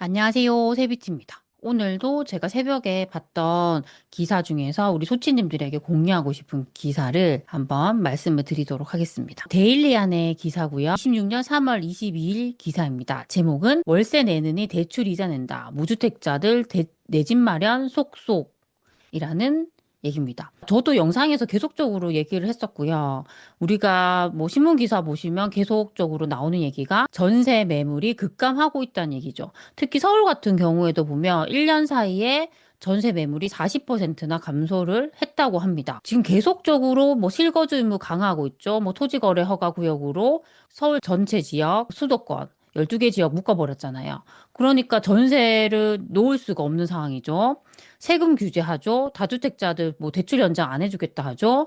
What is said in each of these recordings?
안녕하세요. 세비티입니다. 오늘도 제가 새벽에 봤던 기사 중에서 우리 소치님들에게 공유하고 싶은 기사를 한번 말씀을 드리도록 하겠습니다. 데일리안의 기사고요. 26년 3월 22일 기사입니다. 제목은 월세 내느니 대출 이자 낸다. 무주택자들 내 집 마련 속속이라는 얘기입니다. 저도 영상에서 계속적으로 얘기를 했었고요. 우리가 뭐 신문기사 보시면 계속적으로 나오는 얘기가 전세 매물이 급감하고 있다는 얘기죠. 특히 서울 같은 경우에도 보면 1년 사이에 전세 매물이 40%나 감소를 했다고 합니다. 지금 계속적으로 뭐 실거주 의무 강화하고 있죠. 뭐 토지거래 허가 구역으로 서울 전체 지역, 수도권 12개 지역 묶어버렸잖아요. 그러니까 전세를 놓을 수가 없는 상황이죠. 세금 규제하죠. 다주택자들 뭐 대출 연장 안 해주겠다 하죠.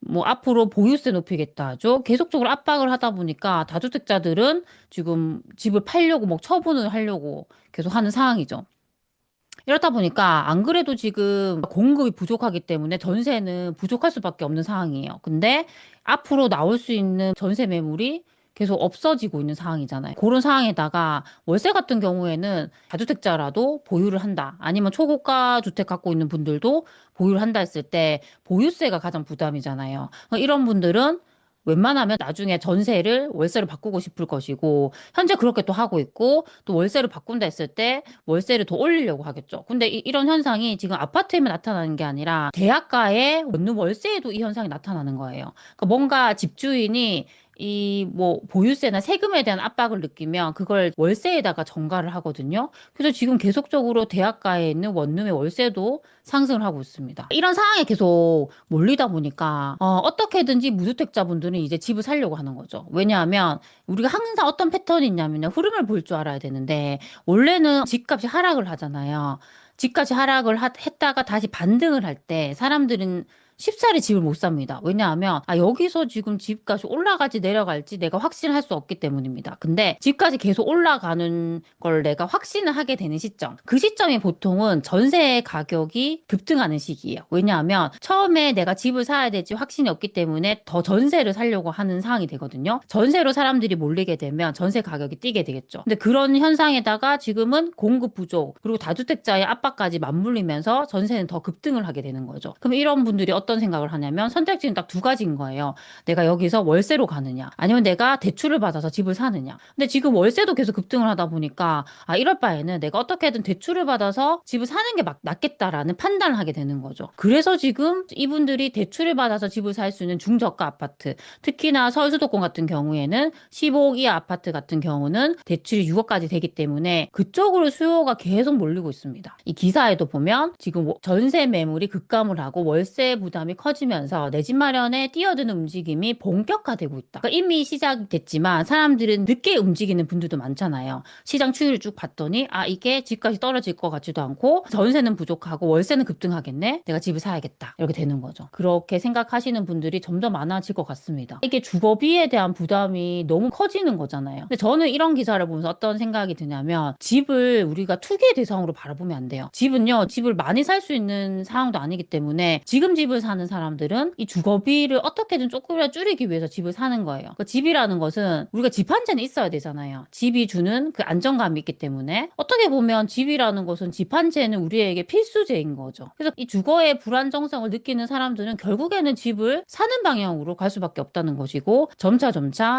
뭐 앞으로 보유세 높이겠다 하죠. 계속적으로 압박을 하다 보니까 다주택자들은 지금 집을 팔려고 뭐 처분을 하려고 계속 하는 상황이죠. 이렇다 보니까 안 그래도 지금 공급이 부족하기 때문에 전세는 부족할 수밖에 없는 상황이에요. 근데 앞으로 나올 수 있는 전세 매물이 계속 없어지고 있는 상황이잖아요. 그런 상황에다가 월세 같은 경우에는 다주택자라도 보유를 한다. 아니면 초고가 주택 갖고 있는 분들도 보유를 한다 했을 때 보유세가 가장 부담이잖아요. 이런 분들은 웬만하면 나중에 전세를 월세로 바꾸고 싶을 것이고, 현재 그렇게 또 하고 있고, 또 월세로 바꾼다 했을 때 월세를 더 올리려고 하겠죠. 근데 이런 현상이 지금 아파트에만 나타나는 게 아니라 대학가에 있는 월세에도 이 현상이 나타나는 거예요. 그러니까 뭔가 집주인이 이 뭐 보유세나 세금에 대한 압박을 느끼면 그걸 월세에다가 전가를 하거든요. 그래서 지금 계속적으로 대학가에 있는 원룸의 월세도 상승을 하고 있습니다. 이런 상황에 계속 몰리다 보니까 어떻게든지 무주택자분들은 이제 집을 살려고 하는 거죠. 왜냐하면 우리가 항상 어떤 패턴이 있냐면요. 흐름을 볼 줄 알아야 되는데 원래는 집값이 하락을 하잖아요. 집값이 했다가 다시 반등을 할 때 사람들은 쉽사리 집을 못 삽니다. 왜냐하면 여기서 지금 집값이 올라갈지 내려갈지 내가 확신할 수 없기 때문입니다. 근데 집값이 계속 올라가는 걸 내가 확신을 하게 되는 시점. 그 시점이 보통은 전세 가격이 급등하는 시기예요. 왜냐하면 처음에 내가 집을 사야 될지 확신이 없기 때문에 더 전세를 사려고 하는 상황이 되거든요. 전세로 사람들이 몰리게 되면 전세 가격이 뛰게 되겠죠. 근데 그런 현상에다가 지금은 공급 부족 그리고 다주택자의 압박까지 맞물리면서 전세는 더 급등을 하게 되는 거죠. 그럼 이런 분들이 어떤 생각을 하냐면 선택지는 딱 두 가지인 거예요. 내가 여기서 월세로 가느냐 아니면 내가 대출을 받아서 집을 사느냐. 근데 지금 월세도 계속 급등을 하다 보니까 이럴 바에는 내가 어떻게든 대출을 받아서 집을 사는 게 낫겠다라는 판단을 하게 되는 거죠. 그래서 지금 이분들이 대출을 받아서 집을 살 수 있는 중저가 아파트, 특히나 서울 수도권 같은 경우에는 15억 이하 아파트 같은 경우는 대출이 6억까지 되기 때문에 그쪽으로 수요가 계속 몰리고 있습니다. 이 기사에도 보면 지금 전세 매물이 급감을 하고 월세 부담이 커지면서 내 집 마련에 뛰어드는 움직임이 본격화되고 있다. 그러니까 이미 시작됐지만 사람들은 늦게 움직이는 분들도 많잖아요. 시장 추이를 쭉 봤더니 이게 집값이 떨어질 것 같지도 않고 전세는 부족하고 월세는 급등하겠네. 내가 집을 사야겠다. 이렇게 되는 거죠. 그렇게 생각하시는 분들이 점점 많아질 것 같습니다. 이게 주거비에 대한 부담이 너무 커지는 거잖아요. 근데 저는 이런 기사를 보면서 어떤 생각이 드냐면 집을 우리가 투기 대상으로 바라보면 안 돼요. 집은요, 집을 많이 살 수 있는 상황도 아니기 때문에 지금 집을 사는 사람들은 이 주거비를 어떻게든 조금이라도 줄이기 위해서 집을 사는 거예요. 그 집이라는 것은 우리가 집 한 채는 있어야 되잖아요. 집이 주는 그 안정감이 있기 때문에 어떻게 보면 집이라는 것은 집 한 채는 우리에게 필수제인 거죠. 그래서 이 주거의 불안정성을 느끼는 사람들은 결국에는 집을 사는 방향으로 갈 수밖에 없다는 것이고 점차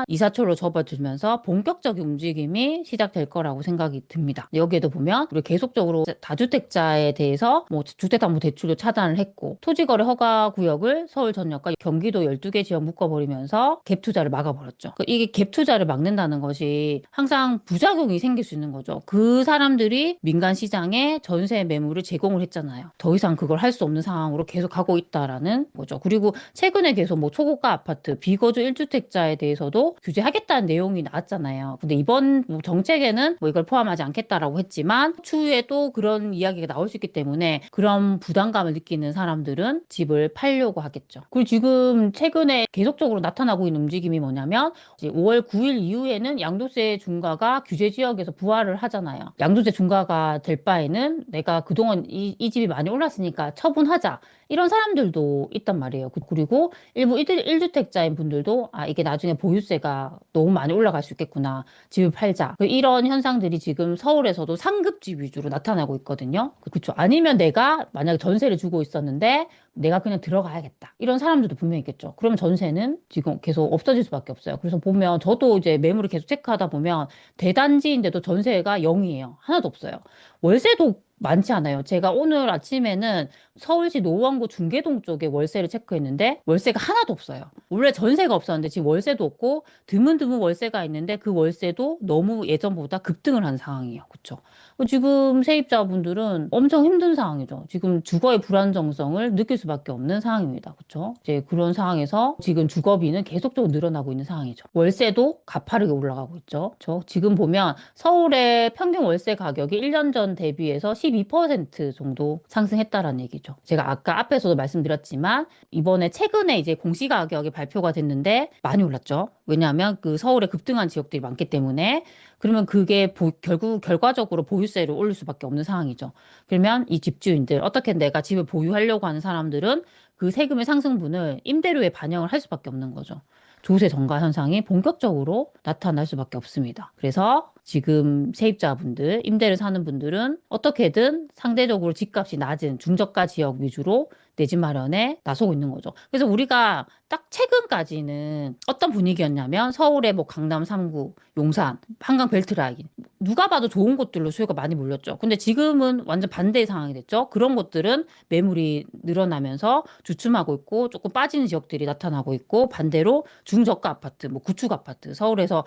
이사철로 접어들면서 본격적인 움직임이 시작될 거라고 생각이 듭니다. 여기에도 보면 우리 계속적으로 다주택자에 대해서 뭐 주택담보대출도 차단을 했고 토지거래 허가 구역을 서울 전역과 경기도 12개 지역 묶어버리면서 갭 투자를 막아버렸죠. 이게 갭 투자를 막는다는 것이 항상 부작용이 생길 수 있는 거죠. 그 사람들이 민간 시장에 전세 매물을 제공을 했잖아요. 더 이상 그걸 할 수 없는 상황으로 계속 가고 있다라는 거죠. 그리고 최근에 계속 뭐 초고가 아파트, 비거주 1주택자에 대해서도 규제하겠다는 내용이 나왔잖아요. 근데 이번 뭐 정책에는 뭐 이걸 포함하지 않겠다라고 했지만 추후에 또 그런 이야기가 나올 수 있기 때문에 그런 부담감을 느끼는 사람들은 집을 집을 팔려고 하겠죠. 그리고 지금 최근에 계속적으로 나타나고 있는 움직임이 뭐냐면 이제 5월 9일 이후에는 양도세 중과가 규제 지역에서 부활을 하잖아요. 양도세 중과가 될 바에는 내가 그동안 이 집이 많이 올랐으니까 처분하자. 이런 사람들도 있단 말이에요. 그리고 일부 1주택자인 분들도 아, 이게 나중에 보유세가 너무 많이 올라갈 수 있겠구나. 집을 팔자. 이런 현상들이 지금 서울에서도 상급집 위주로 나타나고 있거든요. 그렇죠. 아니면 내가 만약에 전세를 주고 있었는데 내가 그냥 들어가야겠다. 이런 사람들도 분명히 있겠죠. 그러면 전세는 지금 계속 없어질 수밖에 없어요. 그래서 보면 저도 이제 매물을 계속 체크하다 보면 대단지인데도 전세가 0이에요. 하나도 없어요. 월세도 많지 않아요. 제가 오늘 아침에는 서울시 노원구 중계동 쪽에 월세를 체크했는데 월세가 하나도 없어요. 원래 전세가 없었는데 지금 월세도 없고 드문드문 월세가 있는데 그 월세도 너무 예전보다 급등을 한 상황이에요. 그렇죠? 지금 세입자분들은 엄청 힘든 상황이죠. 지금 주거의 불안정성을 느낄 수밖에 없는 상황입니다. 그렇죠? 이제 그런 상황에서 지금 주거비는 계속적으로 늘어나고 있는 상황이죠. 월세도 가파르게 올라가고 있죠. 그렇죠? 지금 보면 서울의 평균 월세 가격이 1년 전 대비해서 12% 정도 상승했다라는 얘기죠. 제가 아까 앞에서도 말씀드렸지만 이번에 최근에 이제 공시가격이 발표가 됐는데 많이 올랐죠. 왜냐하면 그 서울에 급등한 지역들이 많기 때문에 그러면 그게 결국 결과적으로 보유세를 올릴 수밖에 없는 상황이죠. 그러면 이 집주인들 어떻게 내가 집을 보유하려고 하는 사람들은 그 세금의 상승분을 임대료에 반영을 할 수밖에 없는 거죠. 조세 증가 현상이 본격적으로 나타날 수밖에 없습니다. 그래서 지금 세입자분들, 임대를 사는 분들은 어떻게든 상대적으로 집값이 낮은 중저가 지역 위주로 내 집 마련에 나서고 있는 거죠. 그래서 우리가 딱 최근까지는 어떤 분위기였냐면 서울의 뭐 강남 3구, 용산, 한강 벨트라인 누가 봐도 좋은 곳들로 수요가 많이 몰렸죠. 근데 지금은 완전 반대의 상황이 됐죠. 그런 곳들은 매물이 늘어나면서 주춤하고 있고 조금 빠지는 지역들이 나타나고 있고 반대로 중저가 아파트, 뭐 구축 아파트, 서울에서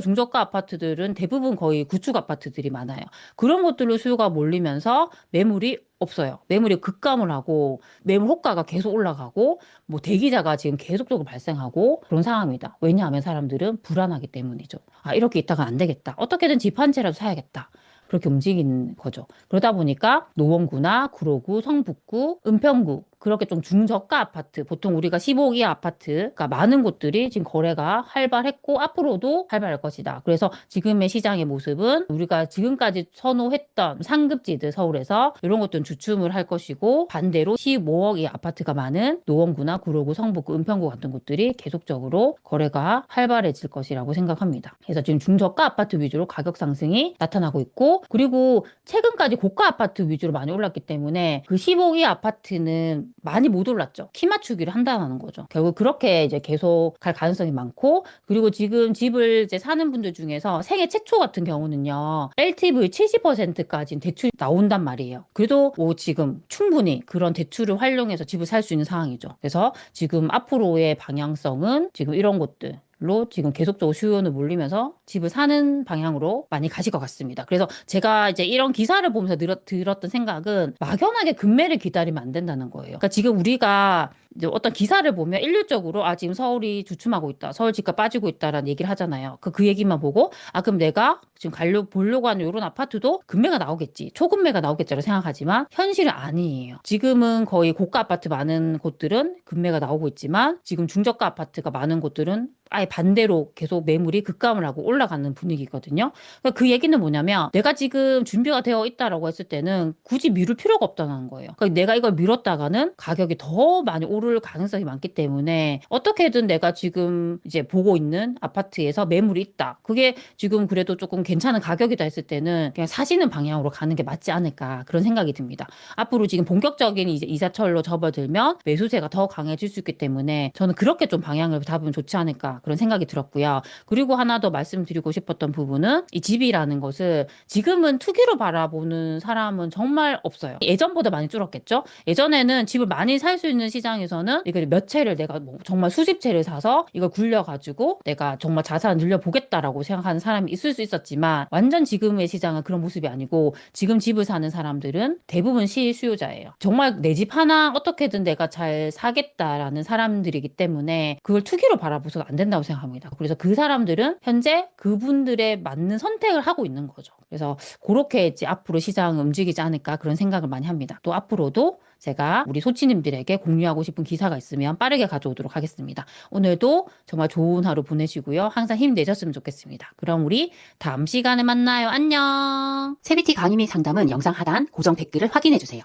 중저가 아파트들은 대부분 거의 구축 아파트들이 많아요. 그런 곳들로 수요가 몰리면서 매물이 없어요. 매물이 급감을 하고 매물 호가가 계속 올라가고 뭐 대기자가 지금 계속적으로 발생하고 그런 상황입니다. 왜냐하면 사람들은 불안하기 때문이죠. 아, 이렇게 있다가 안 되겠다. 어떻게든 집 한 채라도 사야겠다. 그렇게 움직이는 거죠. 그러다 보니까 노원구나 구로구, 성북구, 은평구 그렇게 좀 중저가 아파트, 보통 우리가 15기 아파트가 많은 곳들이 지금 거래가 활발했고 앞으로도 활발할 것이다. 그래서 지금의 시장의 모습은 우리가 지금까지 선호했던 상급지들 서울에서 이런 것들은 주춤을 할 것이고 반대로 15억의 아파트가 많은 노원구나 구로구, 성북구, 은평구 같은 곳들이 계속적으로 거래가 활발해질 것이라고 생각합니다. 그래서 지금 중저가 아파트 위주로 가격 상승이 나타나고 있고 그리고 최근까지 고가 아파트 위주로 많이 올랐기 때문에 그 15기 아파트는 많이 못 올랐죠. 키 맞추기를 한다는 거죠. 결국 그렇게 이제 계속 갈 가능성이 많고 그리고 지금 집을 이제 사는 분들 중에서 생애 최초 같은 경우는요. LTV 70%까지 대출이 나온단 말이에요. 그래도 뭐 지금 충분히 그런 대출을 활용해서 집을 살 수 있는 상황이죠. 그래서 지금 앞으로의 방향성은 지금 이런 곳들 로 지금 계속적으로 수요는 몰리면서 집을 사는 방향으로 많이 가실 것 같습니다. 그래서 제가 이제 이런 기사를 보면서 들었던 생각은 막연하게 급매를 기다리면 안 된다는 거예요. 그러니까 지금 우리가 이제 어떤 기사를 보면 일률적으로 아 지금 서울이 주춤하고 있다. 서울 집값 빠지고 있다라는 얘기를 하잖아요. 그 얘기만 보고 아 그럼 내가 지금 보려고 하는 이런 아파트도 급매가 나오겠지. 초급매가 나오겠지라고 생각하지만 현실은 아니에요. 지금은 거의 고가 아파트 많은 곳들은 급매가 나오고 있지만 지금 중저가 아파트가 많은 곳들은 아예 반대로 계속 매물이 급감을 하고 올라가는 분위기거든요. 그러니까 그 얘기는 뭐냐면 내가 지금 준비가 되어 있다라고 했을 때는 굳이 미룰 필요가 없다는 거예요. 그러니까 내가 이걸 미뤘다가는 가격이 더 많이 오를 가능성이 많기 때문에 어떻게든 내가 지금 이제 보고 있는 아파트에서 매물이 있다. 그게 지금 그래도 조금 괜찮은 가격이다 했을 때는 그냥 사시는 방향으로 가는 게 맞지 않을까 그런 생각이 듭니다. 앞으로 지금 본격적인 이제 이사철로 접어들면 매수세가 더 강해질 수 있기 때문에 저는 그렇게 좀 방향을 잡으면 좋지 않을까 그런 생각이 들었고요. 그리고 하나 더 말씀드리고 싶었던 부분은 이 집이라는 것을 지금은 투기로 바라보는 사람은 정말 없어요. 예전보다 많이 줄었겠죠? 예전에는 집을 많이 살 수 있는 시장에서는 이걸 몇 채를 내가 뭐 정말 수십 채를 사서 이걸 굴려가지고 내가 정말 자산을 늘려보겠다라고 생각하는 사람이 있을 수 있었지만 완전 지금의 시장은 그런 모습이 아니고 지금 집을 사는 사람들은 대부분 시수요자예요. 정말 내 집 하나 어떻게든 내가 잘 사겠다라는 사람들이기 때문에 그걸 투기로 바라보서는 안 된다고 생각합니다. 그래서 그 사람들은 현재 그분들의 맞는 선택을 하고 있는 거죠. 그래서 그렇게 이제 앞으로 시장을 움직이지 않을까 그런 생각을 많이 합니다. 또 앞으로도 제가 우리 소치님들에게 공유하고 싶은 기사가 있으면 빠르게 가져오도록 하겠습니다. 오늘도 정말 좋은 하루 보내시고요. 항상 힘내셨으면 좋겠습니다. 그럼 우리 다음 시간에 만나요. 안녕. 세비티 강의 및 상담은 영상 하단 고정 댓글을 확인해 주세요.